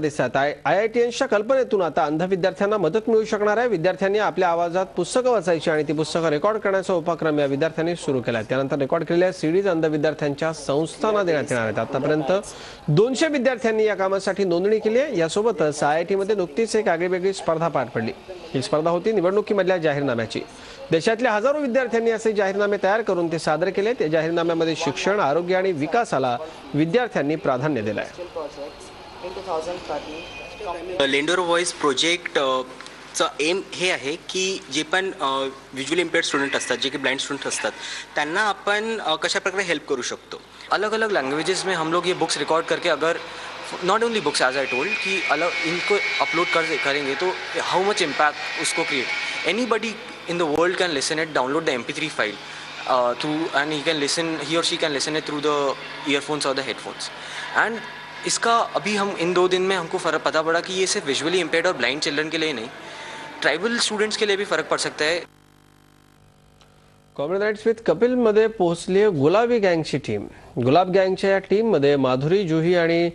दिसतात आयआयटीएनच्या कल्पनेतून आता अंध विद्यार्थ्यांना मदत मिळू शकणार आहे। विद्यार्थ्यांनी आपल्या आवाजात पुस्तकं वाचायची आणि ती पुस्तकं रेकॉर्ड करण्याचा उपक्रम या विद्यार्थ्यांनी सुरू केला आहे। त्यानंतर रेकॉर्ड केलेल्या सीडीज अंध विद्यार्थ्यांच्या संस्थांना देण्यात येणार आहेत। आतापर्यंत 200 विद्यार्थ्यांनी या कामासाठी नोंदणी केली आहे। यासोबतच आयआयटीमध्ये नुकतीच एक आगळीवेगळी स्पर्धा पार पडली। ही स्पर्धा होती निवडणुकीमधल्या जाहीरनाम्याची। देशातल्या हजारो विद्यार्थ्यांनी असे जाहीरनामे तयार करून ते सादर केले। त्या जाहीरनाम्यामध्ये शिक्षण, आरोग्य आणि विकासाला विद्यार्थ्यांनी प्राधान्य दिलं आहे। लेंडर व्हॉइस प्रोजेक्ट चा एम हे आहे की जे पण विज्युअली इम्पेयर्ड स्टुडंट असतात, जे की ब्लाइंड स्टुडंट असतात, त्यांना आपण कशा प्रकारे हेल्प करू शकतो। अलग अलग लैंग्वेजेस में हम लोग ये बुक्स रिकॉर्ड करके, अगर not only books as I told कि अलग इनको अपलोड करेंगे तो हाउ मच इम्पैक्ट उसको create. Anybody in the world can listen it, download the MP3 file through and he और she can listen it through the earphones और the headphones. And इसका अभी हम इन 2 दिन में हमको फ़र्क पता पड़ा कि ये सिर्फ विजुअली इम्पेयर्ड और ब्लाइंड चिल्ड्रन के लिए नहीं, ट्राइबल स्टूडेंट्स के लिए भी फ़र्क पड़ सकता है। कॉमेडी नाइट्स विथ कपिल मध्ये पोहोचली गुलाबी गँगची टीम। गुलाब गँगच्या या टीम मध्ये माधुरी जुही आणि